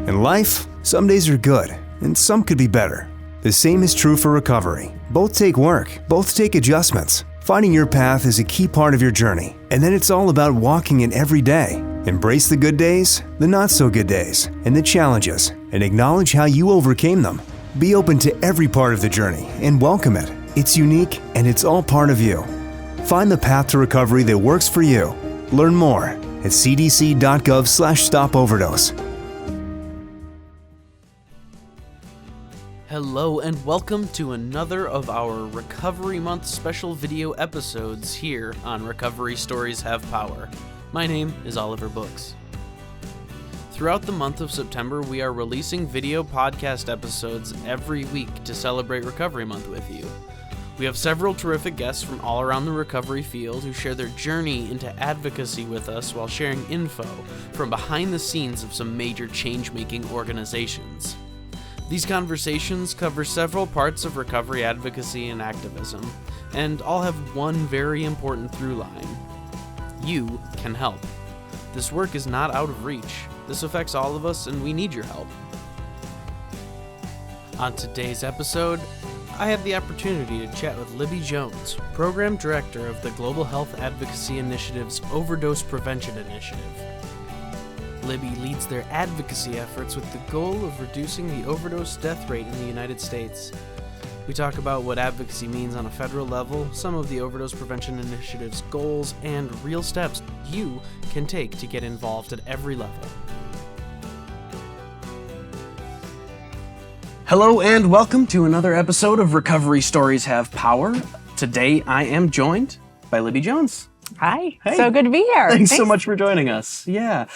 In life, some days are good, and some could be better. The same is true for recovery. Both take work, both take adjustments. Finding your path is a key part of your journey, and then it's all about walking it every day. Embrace the good days, the not so good days, and the challenges, and acknowledge how you overcame them. Be open to every part of the journey and welcome it. It's unique and it's all part of you. Find the path to recovery that works for you. Learn more at cdc.gov/stopoverdose. Hello and welcome to another of our Recovery Month special video episodes here on Recovery Stories Have Power. My name is Oliver Books. Throughout the month of September, we are releasing video podcast episodes every week to celebrate Recovery Month with you. We have several terrific guests from all around the recovery field who share their journey into advocacy with us while sharing info from behind the scenes of some major change-making organizations. These conversations cover several parts of recovery advocacy and activism, and all have one very important through line. You can help. This work is not out of reach. This affects all of us, and we need your help. On today's episode, I have the opportunity to chat with Libby Jones, Program Director of the Global Health Advocacy Initiative's Overdose Prevention Initiative. Libby leads their advocacy efforts with the goal of reducing the overdose death rate in the United States. We talk about what advocacy means on a federal level, some of the Overdose Prevention Initiative's goals, and real steps you can take to get involved at every level. Hello and welcome to another episode of Recovery Stories Have Power. Today I am joined by Libby Jones. Hi. Hey. So good to be here. Thanks so much for joining us. Yeah.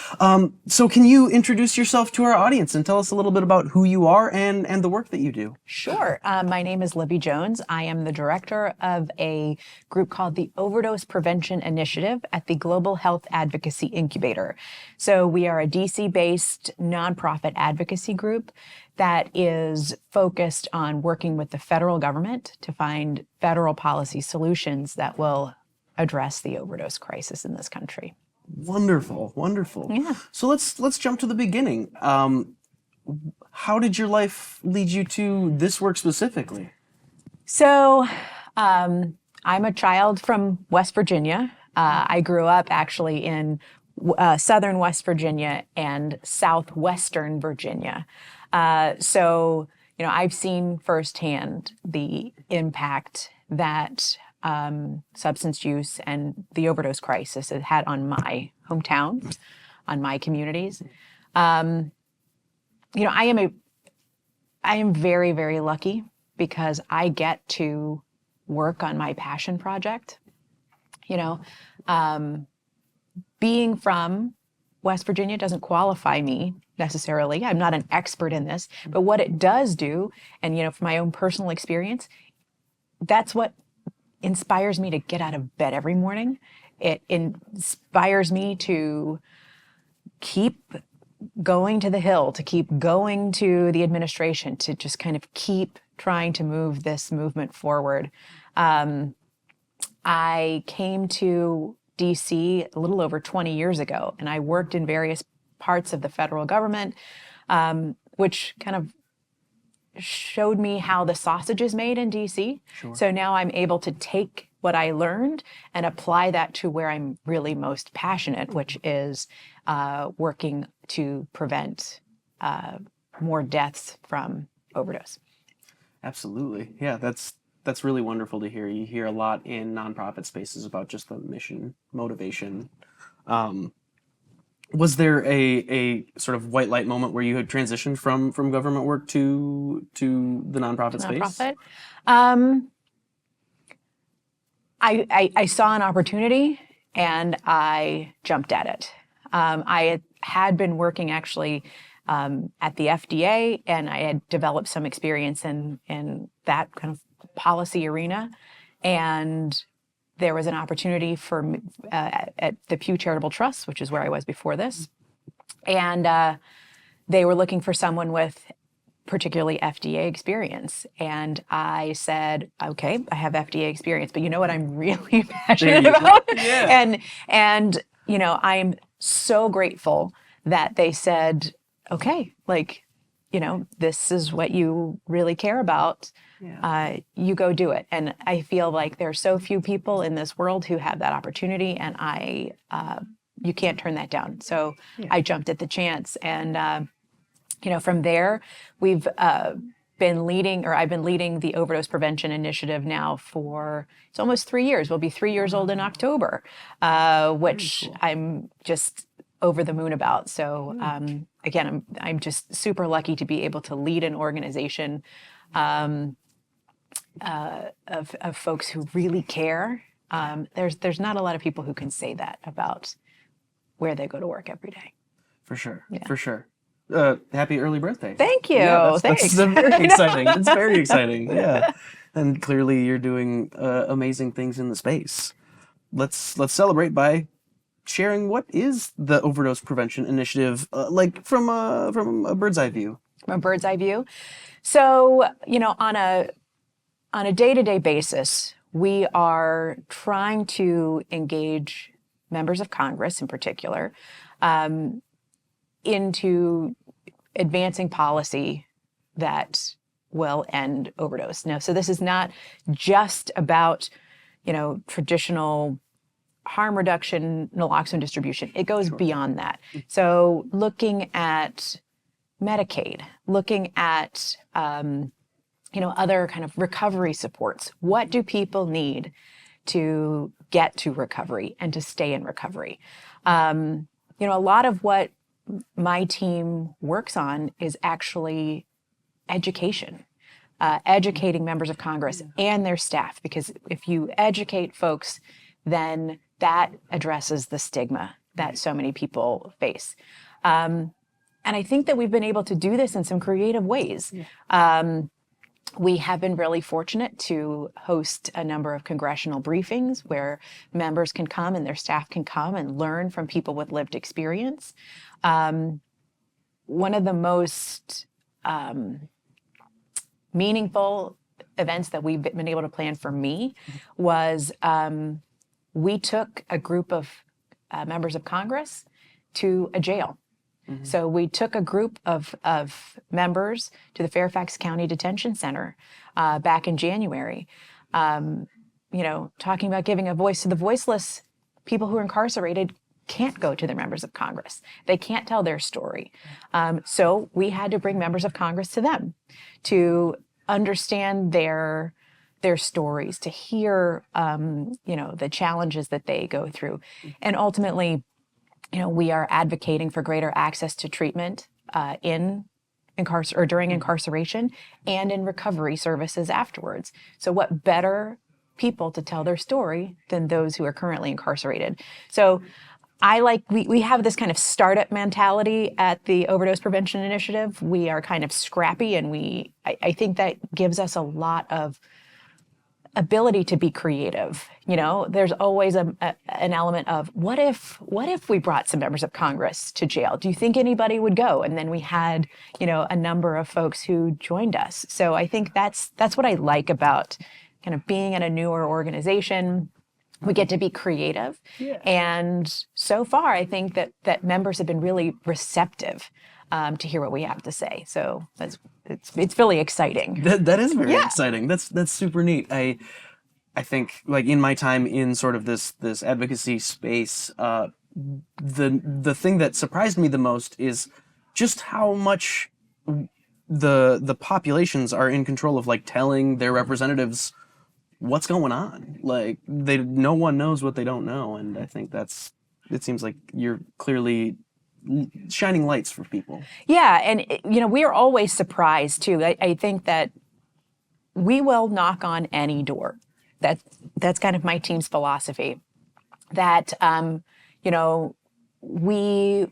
So can you introduce yourself to our audience and tell us a little bit about who you are and the work that you do? Sure. My name is Libby Jones. I am the director of a group called the Overdose Prevention Initiative at the Global Health Advocacy Incubator. So we are a DC-based nonprofit advocacy group that is focused on working with the federal government to find federal policy solutions that will address the overdose crisis in this country. Wonderful, wonderful. Yeah. So let's jump to the beginning. How did your life lead you to this work specifically? So I'm a child from West Virginia. I grew up actually in southern West Virginia and southwestern Virginia. So, I've seen firsthand the impact that substance use and the overdose crisis has had on my hometown, on my communities. I am very, very lucky because I get to work on my passion project. Being from West Virginia doesn't qualify me necessarily. I'm not an expert in this, but what it does do, and from my own personal experience, that's what inspires me to get out of bed every morning. It inspires me to keep going to the Hill, to keep going to the administration, to just kind of keep trying to move this movement forward. I came to DC a little over 20 years ago, and I worked in various parts of the federal government, which kind of showed me how the sausage is made in DC. Sure. So now I'm able to take what I learned and apply that to where I'm really most passionate, which is working to prevent more deaths from overdose. Absolutely. Yeah, that's really wonderful to hear. You hear a lot in nonprofit spaces about just the mission motivation. Was there a sort of white light moment where you had transitioned from government work to the nonprofit space? I saw an opportunity and I jumped at it. I had been working actually at the FDA, and I had developed some experience in that kind of policy arena. And there was an opportunity for at the Pew Charitable Trust, which is where I was before this. And they were looking for someone with particularly FDA experience. And I said, okay, I have FDA experience, but you know what I'm really passionate about? Yeah. And I'm so grateful that they said, okay, like, this is what you really care about. You go do it. And I feel like there are so few people in this world who have that opportunity, and you can't turn that down. So I jumped at the chance, and from there, I've been leading the Overdose Prevention Initiative now for, it's almost 3 years. We'll be 3 years old in October, which cool. I'm just over the moon about. So again, I'm just super lucky to be able to lead an organization of folks who really care. There's not a lot of people who can say that about where they go to work every day. For sure, for sure. Happy early birthday. Thank you. Yeah, Thanks. That's very exciting. It's very exciting. Yeah. And clearly you're doing amazing things in the space. Let's celebrate by sharing what is the Overdose Prevention Initiative, like from a bird's eye view. From a bird's eye view. So, on a day-to-day basis, we are trying to engage members of Congress in particular into advancing policy that will end overdose. Now, so this is not just about, traditional harm reduction, naloxone distribution. It goes beyond that. So looking at Medicaid, looking at, other kind of recovery supports. What do people need to get to recovery and to stay in recovery? A lot of what my team works on is actually education, educating members of Congress and their staff, because if you educate folks, then that addresses the stigma that so many people face. And I think that we've been able to do this in some creative ways. We have been really fortunate to host a number of congressional briefings where members can come and their staff can come and learn from people with lived experience. One of the most meaningful events that we've been able to plan for me was we took a group of members of Congress to a jail. So we took a group of members to the Fairfax County Detention Center back in January, talking about giving a voice to the voiceless. People who are incarcerated can't go to their members of Congress. They can't tell their story. So we had to bring members of Congress to them to understand their stories, to hear, the challenges that they go through. And ultimately, we are advocating for greater access to treatment during incarceration and in recovery services afterwards. So what better people to tell their story than those who are currently incarcerated? So we have this kind of startup mentality at the Overdose Prevention Initiative. We are kind of scrappy, and I think that gives us a lot of ability to be creative. There's always an element of what if we brought some members of Congress to jail? Do you think anybody would go? And then we had, a number of folks who joined us. So I think that's what I like about kind of being in a newer organization. We get to be creative. Yeah. And so far, I think that members have been really receptive to hear what we have to say. So it's really exciting. That is very exciting. That's super neat. I think, like, in my time in sort of this advocacy space, the thing that surprised me the most is just how much the populations are in control of, like, telling their representatives what's going on. Like, no one knows what they don't know, and I think it seems like you're clearly shining lights for people. Yeah, and we are always surprised too. I think that we will knock on any door. That's kind of my team's philosophy. That we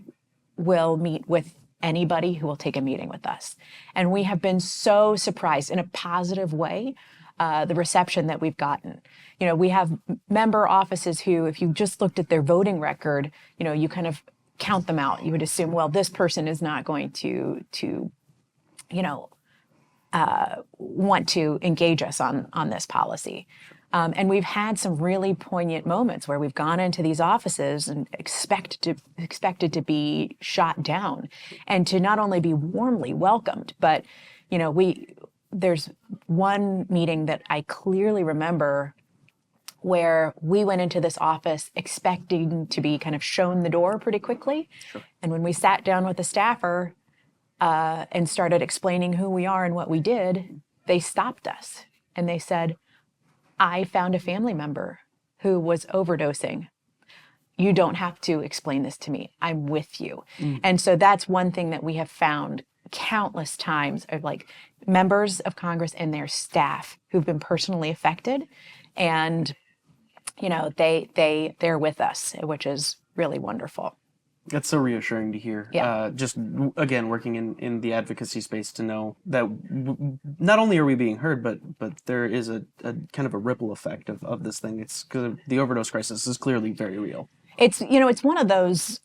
will meet with anybody who will take a meeting with us, and we have been so surprised in a positive way. The reception that we've gotten. We have member offices who, if you just looked at their voting record, you kind of count them out. You would assume, well, this person is not going to want to engage us on this policy. And we've had some really poignant moments where we've gone into these offices and expected to be shot down, and to not only be warmly welcomed, but there's one meeting that I clearly remember where we went into this office expecting to be kind of shown the door pretty quickly. Sure. And when we sat down with the staffer and started explaining who we are and what we did, they stopped us and they said, "I found a family member who was overdosing. You don't have to explain this to me. I'm with you." And so that's one thing that we have found countless times of like members of Congress and their staff who've been personally affected, and they're with us, which is really wonderful. That's so reassuring to hear. Yeah. Just again, working in the advocacy space, to know that not only are we being heard, but there is a kind of a ripple effect of this thing. It's because the overdose crisis is clearly very real. It's it's one of those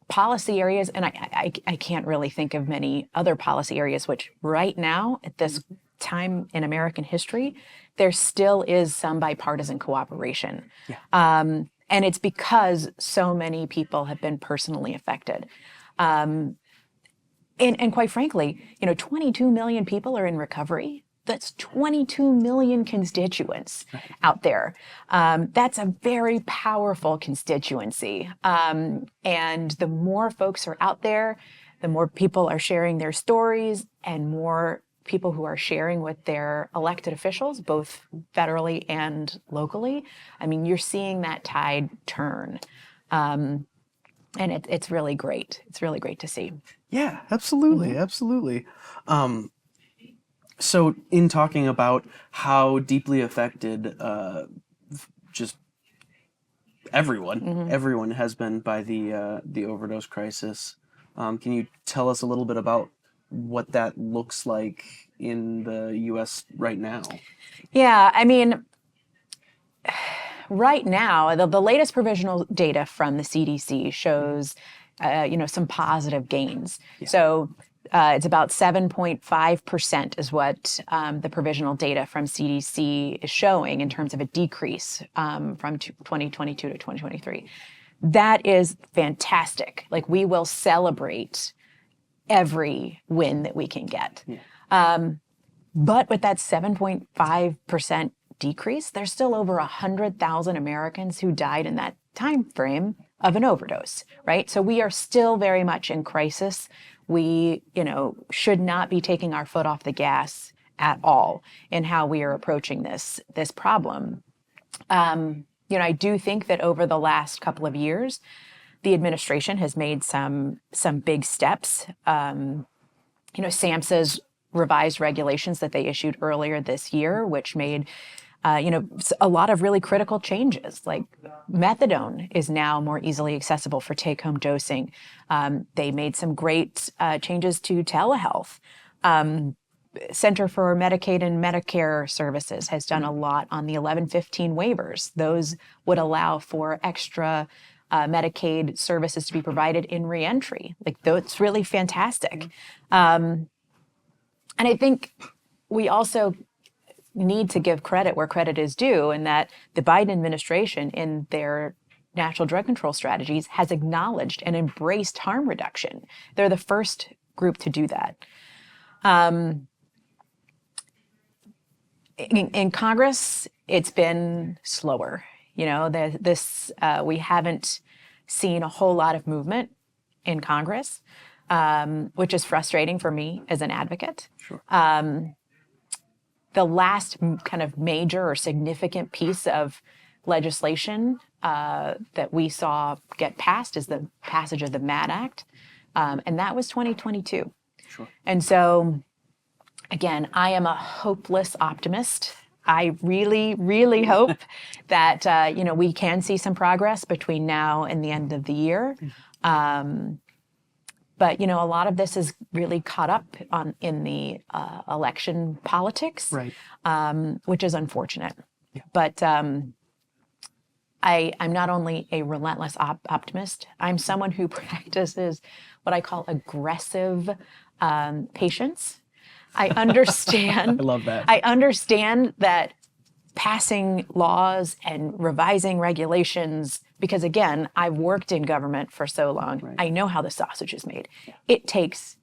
policy areas, and I can't really think of many other policy areas which right now at this time in American history, there still is some bipartisan cooperation. Yeah. And it's because so many people have been personally affected. And quite frankly, 22 million people are in recovery. That's 22 million constituents out there. That's a very powerful constituency. And the more folks are out there, the more people are sharing their stories, and more people who are sharing with their elected officials, both federally and locally. I mean, you're seeing that tide turn. And it's really great. It's really great to see. Yeah, absolutely. Absolutely. So in talking about how deeply affected just everyone has been by the overdose crisis, can you tell us a little bit about what that looks like in the U.S. right now? Yeah, I mean, right now, the latest provisional data from the CDC shows, some positive gains. Yeah. So it's about 7.5% is what the provisional data from CDC is showing in terms of a decrease from 2022 to 2023. That is fantastic. Like, we will celebrate every win that we can get. Yeah. But with that 7.5% decrease, there's still over 100,000 Americans who died in that time frame of an overdose, right? So we are still very much in crisis. We, should not be taking our foot off the gas at all in how we are approaching this problem. I do think that over the last couple of years, the administration has made some big steps. SAMHSA's revised regulations that they issued earlier this year, which made a lot of really critical changes. Like, methadone is now more easily accessible for take-home dosing. They made some great changes to telehealth. Center for Medicaid and Medicare Services has done a lot on the 1115 waivers. Those would allow for extra Medicaid services to be provided in reentry. Like, that's really fantastic. And I think we also need to give credit where credit is due, and that the Biden administration, in their national drug control strategies, has acknowledged and embraced harm reduction. They're the first group to do that. In Congress, it's been slower. We haven't seen a whole lot of movement in Congress, which is frustrating for me as an advocate. Sure. The last kind of major or significant piece of legislation that we saw get passed is the passage of the MAD Act, and that was 2022. Sure. And so, again, I am a hopeless optimist. I really, really hope that we can see some progress between now and the end of the year. But a lot of this is really caught up in the election politics, right? Which is unfortunate. Yeah. But I'm not only a relentless optimist. I'm someone who practices what I call aggressive patience. I understand. I love that. I understand that passing laws and revising regulations, because again, I've worked in government for so long. Right. I know how the sausage is made. Yeah. It takes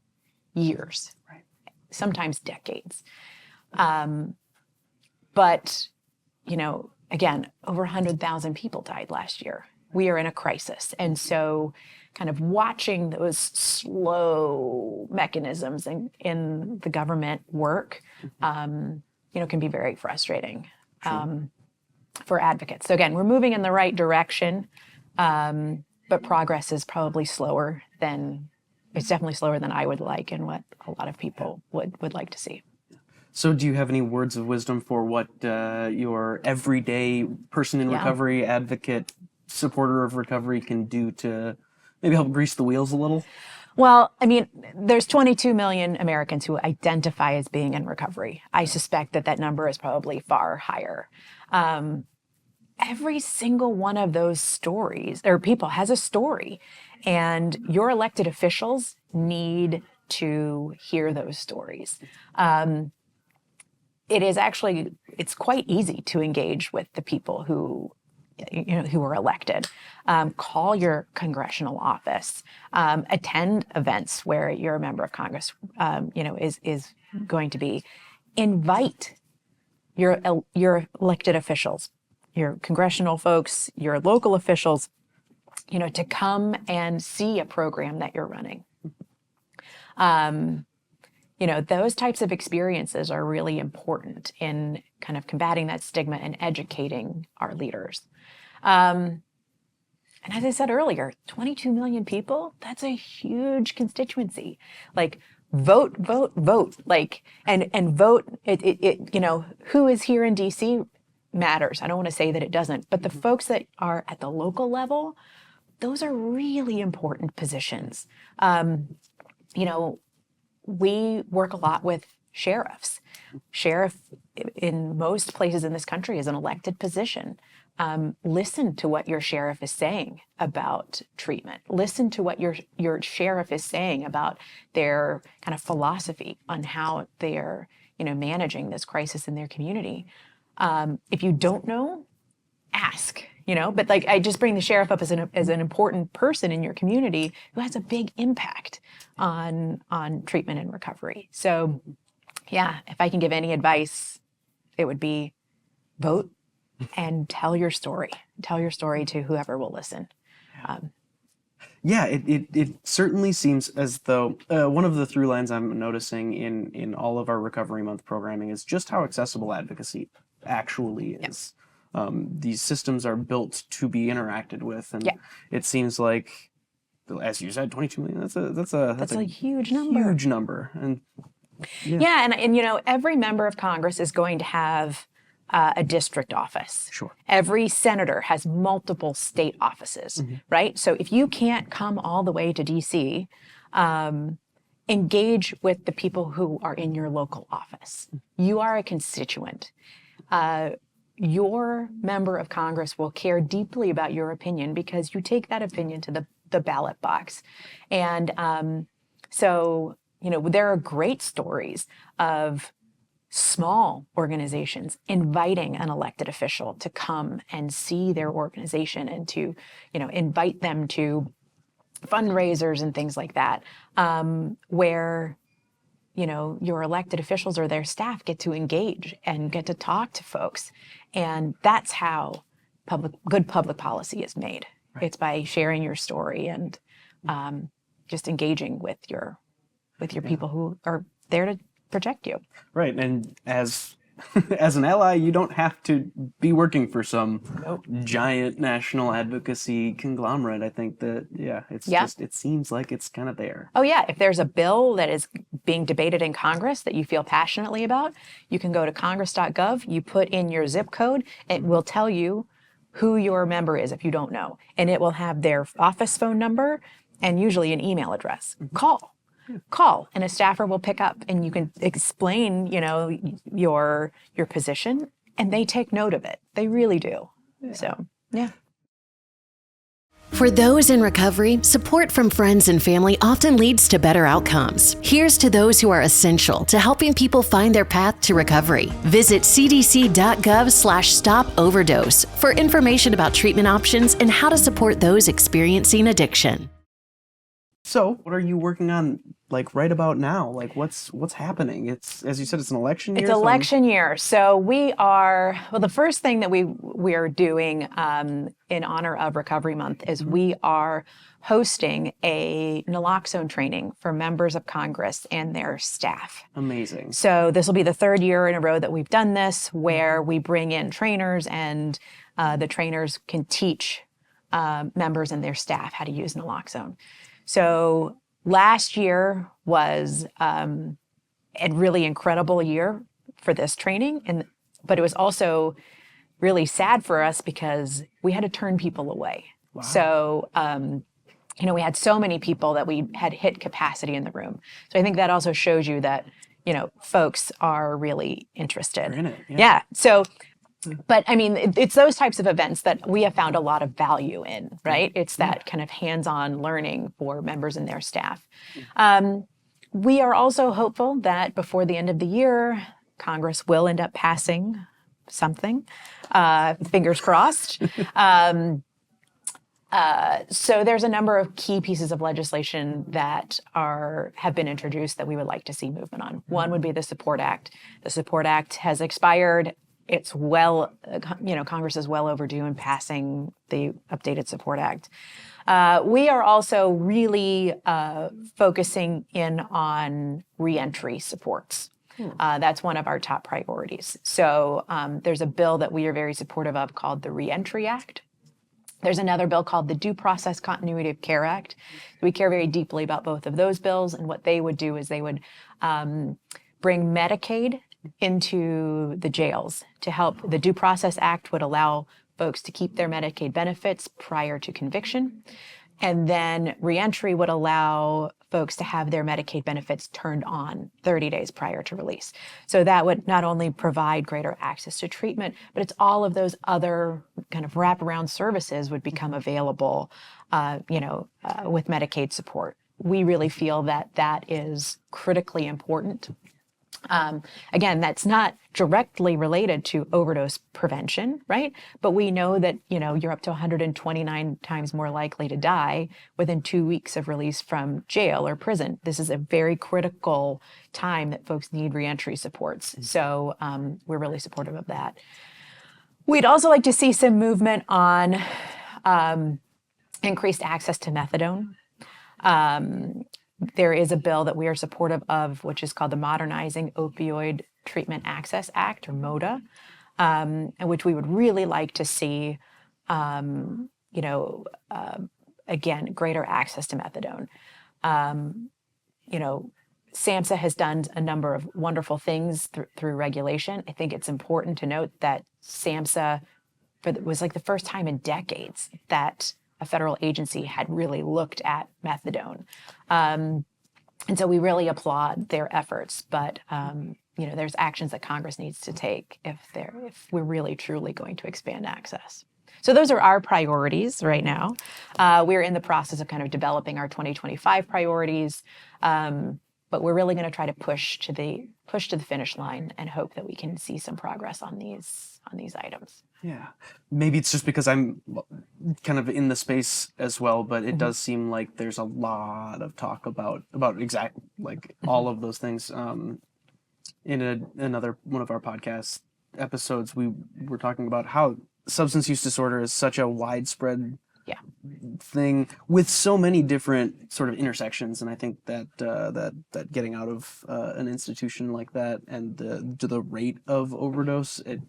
years, right, sometimes decades. But, you know, again, over 100,000 people died last year. We are in a crisis. And so kind of watching those slow mechanisms in the government work, you know, can be very frustrating for advocates. So again, we're moving in the right direction, but progress is probably slower than, it's definitely slower than I would like and what a lot of people would like to see. So do you have any words of wisdom for what your everyday person in recovery, advocate, supporter of recovery can do to maybe help grease the wheels a little? Well, I mean, there's 22 million Americans who identify as being in recovery. I suspect that number is probably far higher. Every single one of those stories or people has a story, and your elected officials need to hear those stories. It's quite easy to engage with the people who are elected. Call your congressional office, attend events where you're a member of Congress, is going to be. Invite your elected officials, your congressional folks, your local officials, to come and see a program that you're running. Those types of experiences are really important in kind of combating that stigma and educating our leaders. And as I said earlier, 22 million people, that's a huge constituency. Like, vote, like, and vote, who is here in DC matters. I don't want to say that it doesn't, but the folks that are at the local level, those are really important positions. We work a lot with sheriffs. Sheriff in most places in this country is an elected position. Listen to what your sheriff is saying about treatment. Listen to what your sheriff is saying about their kind of philosophy on how they're, managing this crisis in their community. If you don't know, ask. But like, I just bring the sheriff up as an important person in your community who has a big impact on treatment and recovery. So, yeah, if I can give any advice, it would be vote and tell your story. Tell your story to whoever will listen. It certainly seems as though one of the through lines I'm noticing in all of our Recovery Month programming is just how accessible advocacy actually is. These systems are built to be interacted with, and it seems like, as you said, 22 million. That's a huge number. Huge number, and and every member of Congress is going to have a district office. Sure. Every senator has multiple state offices, right? So if you can't come all the way to DC, engage with the people who are in your local office. You are a constituent. Your member of Congress will care deeply about your opinion because you take that opinion to the ballot box. And so, there are great stories of small organizations inviting an elected official to come and see their organization and to, invite them to fundraisers and things like that, where your elected officials or their staff get to engage and get to talk to folks. And that's how good public policy is made. Right. It's by sharing your story and just engaging with your people who are there to protect you. Right. And as an ally, you don't have to be working for some giant national advocacy conglomerate. I think that, just, it seems like it's kind of there. Oh, yeah. If there's a bill that is being debated in Congress that you feel passionately about, you can go to congress.gov, you put in your zip code, it will tell you who your member is if you don't know. And it will have their office phone number and usually an email address. Call, and a staffer will pick up, and you can explain, your position, and they take note of it. They really do. Yeah. So, yeah. For those in recovery, support from friends and family often leads to better outcomes. Here's to those who are essential to helping people find their path to recovery. Visit cdc.gov/stop-overdose for information about treatment options and how to support those experiencing addiction. So, what are you working on, like, right about now? Like, what's happening? It's, as you said, it's an election year. It's election year. So we are, well, the first thing that we are doing in honor of Recovery Month is we are hosting a naloxone training for members of Congress and their staff. Amazing. So this will be the third year in a row that we've done this, where we bring in trainers, and the trainers can teach members and their staff how to use naloxone. So last year was a really incredible year for this training, but it was also really sad for us because we had to turn people away. Wow. So, we had so many people that we had hit capacity in the room. So I think that also shows you that, folks are really interested. They're in it. Yeah. So, but I mean, it's those types of events that we have found a lot of value in, right? It's that kind of hands-on learning for members and their staff. We are also hopeful that before the end of the year, Congress will end up passing something, fingers crossed. So there's a number of key pieces of legislation that have been introduced that we would like to see movement on. One would be the Support Act. The Support Act has expired. It's Congress is well overdue in passing the updated Support Act. We are also really focusing in on reentry supports. That's one of our top priorities. So there's a bill that we are very supportive of called the Reentry Act. There's another bill called the Due Process Continuity of Care Act. We care very deeply about both of those bills, and what they would do is they would bring Medicaid into the jails to help. The Due Process Act would allow folks to keep their Medicaid benefits prior to conviction. And then reentry would allow folks to have their Medicaid benefits turned on 30 days prior to release. So that would not only provide greater access to treatment, but it's all of those other kind of wraparound services would become available, with Medicaid support. We really feel that that is critically important. Again, that's not directly related to overdose prevention, right? But we know that, you're up to 129 times more likely to die within 2 weeks of release from jail or prison. This is a very critical time that folks need reentry supports. So we're really supportive of that. We'd also like to see some movement on increased access to methadone. There is a bill that we are supportive of, which is called the Modernizing Opioid Treatment Access Act, or MOTA, and which we would really like to see, again, greater access to methadone. SAMHSA has done a number of wonderful things through regulation. I think it's important to note that SAMHSA was like the first time in decades that a federal agency had really looked at methadone. And so we really applaud their efforts, but there's actions that Congress needs to take if we're really truly going to expand access. So those are our priorities right now. We're in the process of kind of developing our 2025 priorities, but we're really going to try to push to the finish line and hope that we can see some progress on these items. Yeah, maybe it's just because I'm kind of in the space as well, but it does seem like there's a lot of talk about all of those things. In another one of our podcast episodes, we were talking about how substance use disorder is such a widespread thing with so many different sort of intersections, and I think that that getting out of an institution like that and the rate of overdose, it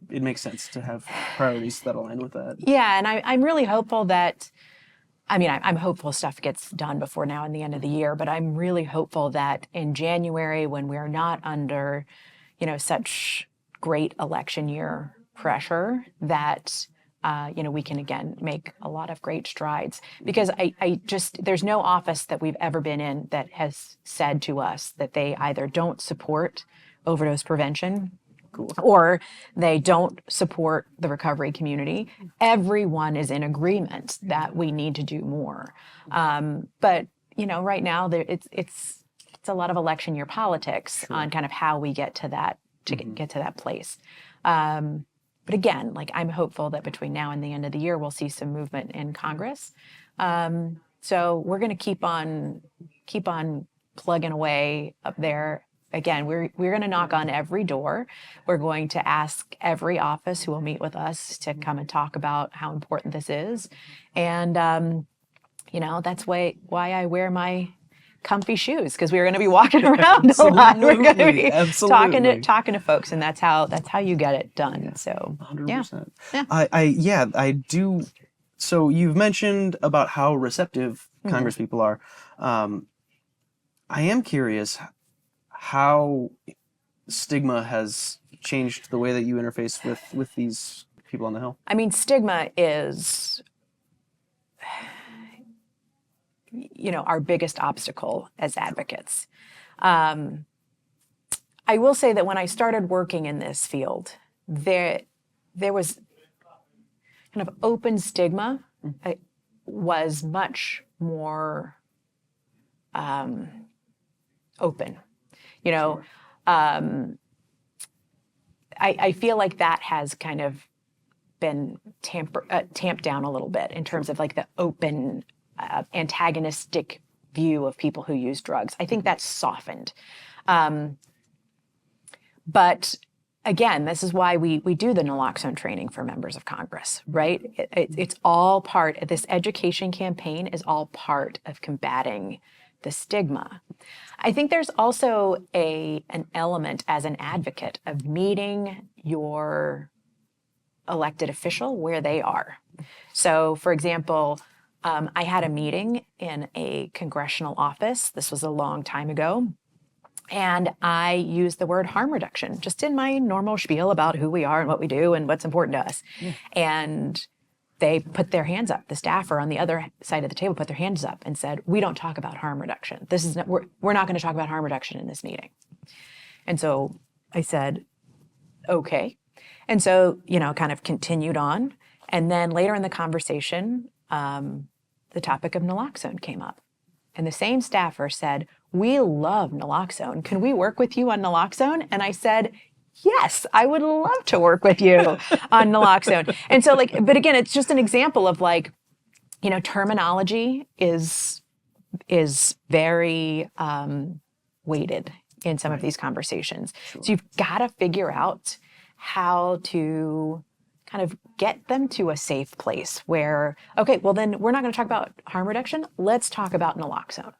makes sense to have priorities that align with that. Yeah, and I'm really hopeful that, I'm hopeful stuff gets done before now and the end of the year, but I'm really hopeful that in January, when we're not under, such great election year pressure, that we can again make a lot of great strides. Because there's no office that we've ever been in that has said to us that they either don't support overdose prevention Cool. or they don't support the recovery community. Everyone is in agreement that we need to do more. But right now it's a lot of election year politics on kind of how we get to that get to that place. But again, like I'm hopeful that between now and the end of the year, we'll see some movement in Congress. So we're going to keep on plugging away up there. Again, we're going to knock on every door. We're going to ask every office who will meet with us to come and talk about how important this is. And, that's why I wear my comfy shoes, because we're going to be walking around a lot. We're going to be talking to folks, and that's how you get it done. Yeah, so 100%. Yeah. I do. So you've mentioned about how receptive Congress people are. I am curious how stigma has changed the way that you interface with these people on the Hill. I mean, stigma is, our biggest obstacle as advocates. I will say that when I started working in this field, there was kind of open stigma. Was much more open. I feel like that has kind of been tamped down a little bit in terms of like the open, antagonistic view of people who use drugs. I think that's softened. But again, this is why we do the naloxone training for members of Congress, right? It's all part, this education campaign is all part of combating the stigma. I think there's also an element as an advocate of meeting your elected official where they are. So, for example, I had a meeting in a congressional office. This was a long time ago. And I used the word harm reduction just in my normal spiel about who we are and what we do and what's important to us. Yeah. And they put their hands up. The staffer on the other side of the table put their hands up and said, "We don't talk about harm reduction. This is not, we're not going to talk about harm reduction in this meeting." And so I said, "Okay." And so, kind of continued on. And then later in the conversation, the topic of naloxone came up. And the same staffer said, "We love naloxone. Can we work with you on naloxone?" And I said, "Yes, I would love to work with you on naloxone." And so but again, it's just an example of terminology is very weighted in some of these conversations. Sure. So you've got to figure out how to kind of get them to a safe place where, okay, well then we're not going to talk about harm reduction. Let's talk about naloxone.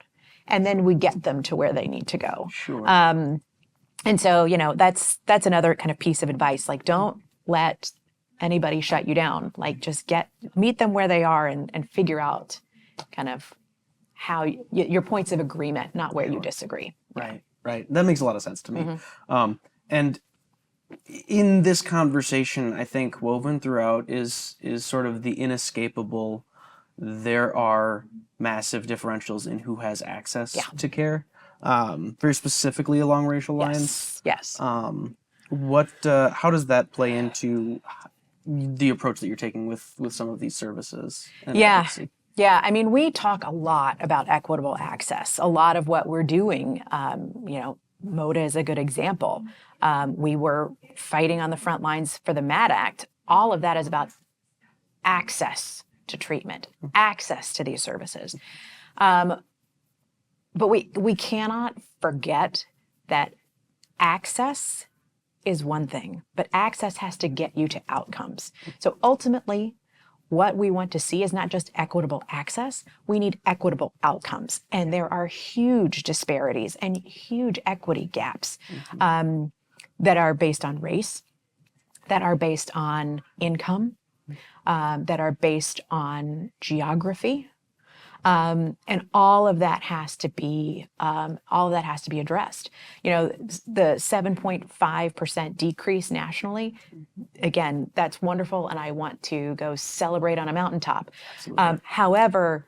And then we get them to where they need to go. Sure. And so, that's another kind of piece of advice. Like, don't let anybody shut you down. Like, just meet them where they are and figure out kind of how your points of agreement, not where you disagree. Right. That makes a lot of sense to me. Mm-hmm. And in this conversation, I think woven throughout is sort of the inescapable. There are massive differentials in who has access to care. Very specifically along racial lines. Yes. How does that play into the approach that you're taking with some of these services? And advocacy? Yeah. I mean, we talk a lot about equitable access. A lot of what we're doing, MODA is a good example. We were fighting on the front lines for the MAD Act. All of that is about access to treatment, access to these services. But we cannot forget that access is one thing, but access has to get you to outcomes. So ultimately, what we want to see is not just equitable access, we need equitable outcomes. And there are huge disparities and huge equity gaps that are based on race, that are based on income, that are based on geography. And all of that has to be addressed. The 7.5% decrease nationally, again, that's wonderful, and I want to go celebrate on a mountaintop. However,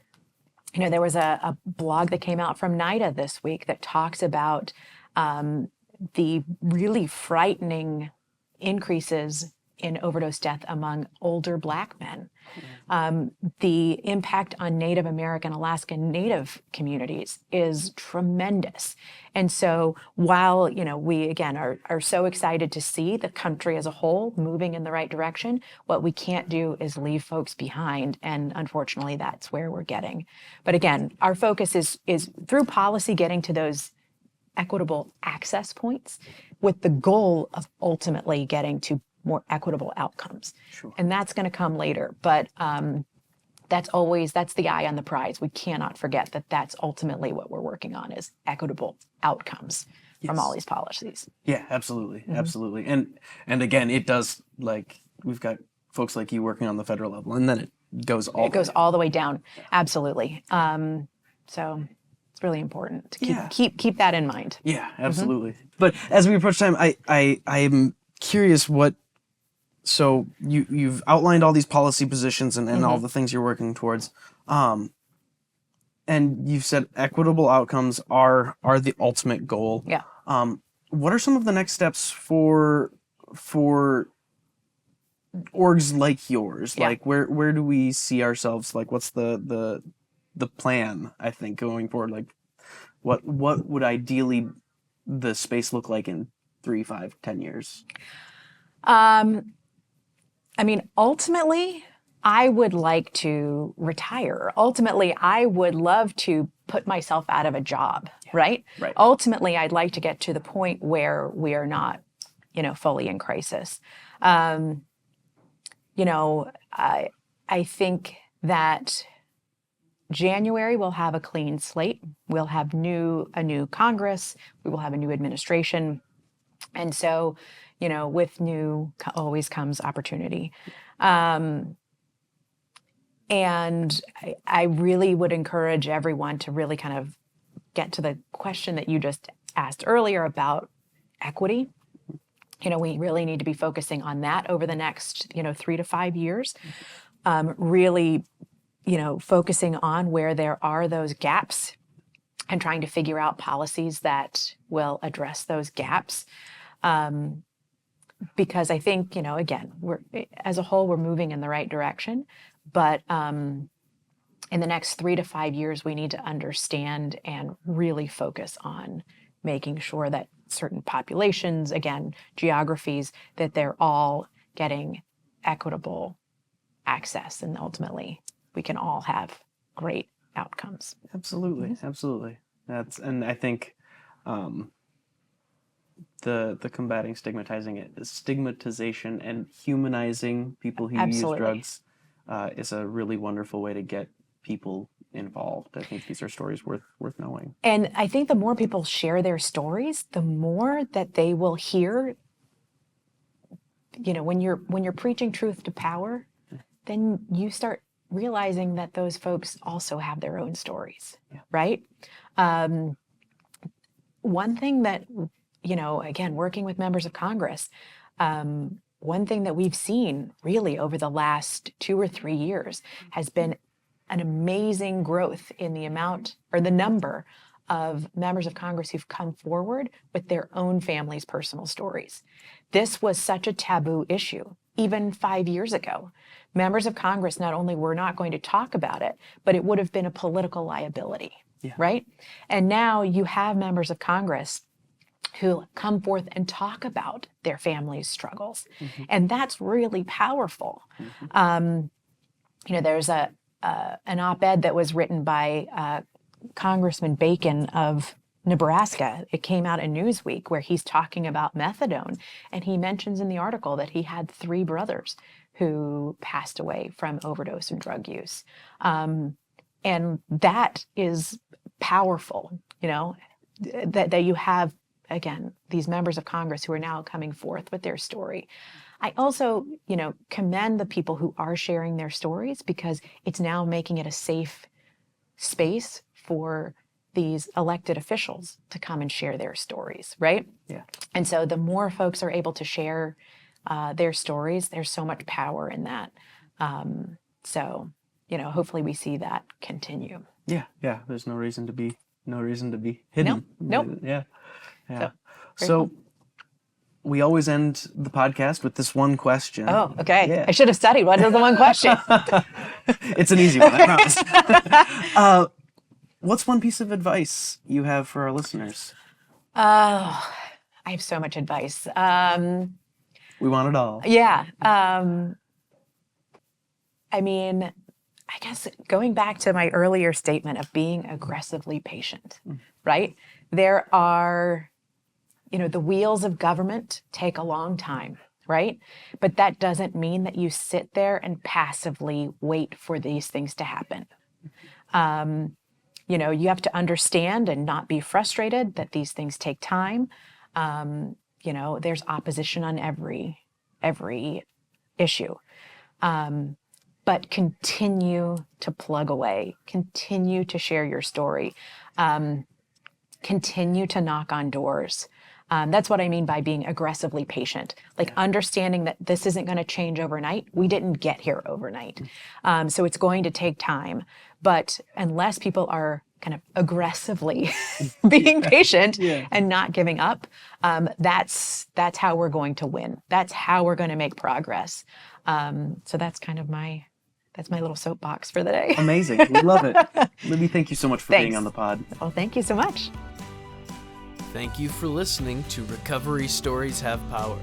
there was a blog that came out from NIDA this week that talks about the really frightening increases in overdose death among older Black men. The impact on Native American, Alaskan Native communities is tremendous. And so while, we again are so excited to see the country as a whole moving in the right direction, what we can't do is leave folks behind. And unfortunately, that's where we're getting. But again, our focus is through policy getting to those equitable access points with the goal of ultimately getting to more equitable outcomes. Sure. And that's going to come later. But that's the eye on the prize. We cannot forget that that's ultimately what we're working on is equitable outcomes from all these policies. Yeah, absolutely. Absolutely. And again, it does, we've got folks like you working on the federal level, and then it goes all the way down. Absolutely. So it's really important to keep that in mind. Yeah, absolutely. But as we approach time, I'm curious so you've outlined all these policy positions and all the things you're working towards. And you've said equitable outcomes are the ultimate goal. Yeah. What are some of the next steps for orgs like yours? Yeah. Like where do we see ourselves? Like what's the plan, I think, going forward? Like what would ideally the space look like in 3, 5, 10 years? Ultimately, I would like to retire. Ultimately, I would love to put myself out of a job, right? Right. Ultimately, I'd like to get to the point where we are not, fully in crisis. I think that January we'll have a clean slate. We'll have a new Congress. We will have a new administration. And so, with new always comes opportunity. And I really would encourage everyone to really kind of get to the question that you just asked earlier about equity. We really need to be focusing on that over the next, 3 to 5 years. Really, focusing on where there are those gaps and trying to figure out policies that will address those gaps. Because I think, again, as a whole, we're moving in the right direction. But in the next 3 to 5 years, we need to understand and really focus on making sure that certain populations, again, geographies, that they're all getting equitable access. And ultimately, we can all have great outcomes. Absolutely. Absolutely. And I think the combating stigmatization and humanizing people who use drugs is a really wonderful way to get people involved. I think these are stories worth knowing. And I think the more people share their stories, the more that they will hear. When you're preaching truth to power, then you start realizing that those folks also have their own stories, right? One thing that again, working with members of Congress, one thing that we've seen really over the last 2 or 3 years has been an amazing growth in the amount or the number of members of Congress who've come forward with their own family's personal stories. This was such a taboo issue, even 5 years ago. Members of Congress not only were not going to talk about it, but it would have been a political liability, right? And now you have members of Congress who come forth and talk about their family's struggles. And that's really powerful. There's an op-ed that was written by Congressman Bacon of Nebraska. It came out in Newsweek where he's talking about methadone. And he mentions in the article that he had 3 brothers who passed away from overdose and drug use. And that is powerful, that you have, again, these members of Congress who are now coming forth with their story. I also, commend the people who are sharing their stories because it's now making it a safe space for these elected officials to come and share their stories, right? Yeah. And so the more folks are able to share their stories, there's so much power in that. Hopefully we see that continue. Yeah. There's no reason to be hidden. Nope. Yeah. So we always end the podcast with this one question. Oh, okay. Yeah. I should have studied. What is the one question? It's an easy one, I promise. What's one piece of advice you have for our listeners? I have so much advice. We want it all. Yeah. I mean, I guess going back to my earlier statement of being aggressively patient, right? There are, the wheels of government take a long time, right? But that doesn't mean that you sit there and passively wait for these things to happen. You have to understand and not be frustrated that these things take time. There's opposition on every issue. But continue to plug away, continue to share your story, continue to knock on doors. That's what I mean by being aggressively patient, understanding that this isn't going to change overnight. We didn't get here overnight. So it's going to take time. But unless people are kind of aggressively being patient and not giving up, that's how we're going to win. That's how we're going to make progress. So that's kind of my little soapbox for the day. Amazing. We love it. Libby, thank you so much for being on the pod. Well, thank you so much. Thank you for listening to Recovery Stories Have Power.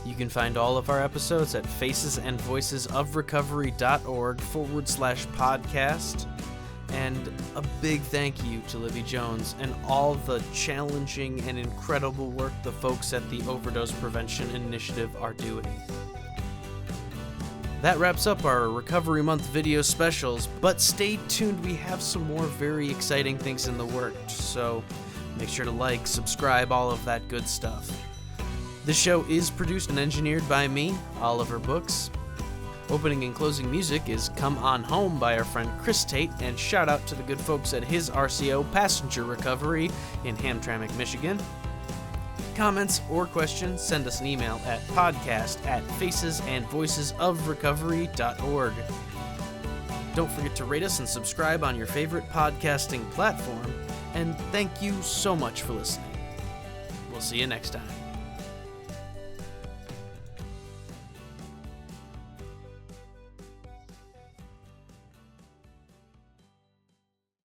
You can find all of our episodes at facesandvoicesofrecovery.org/podcast. And a big thank you to Libby Jones and all the challenging and incredible work the folks at the Overdose Prevention Initiative are doing. That wraps up our Recovery Month video specials, but stay tuned, we have some more very exciting things in the works, so make sure to like, subscribe, all of that good stuff. This show is produced and engineered by me, Oliver Books. Opening and closing music is Come On Home by our friend Chris Tate, and shout out to the good folks at his RCO Passenger Recovery in Hamtramck, Michigan. Comments or questions, send us an email at podcast@facesandvoicesofrecovery.org. Don't forget to rate us and subscribe on your favorite podcasting platform, and thank you so much for listening. We'll see you next time.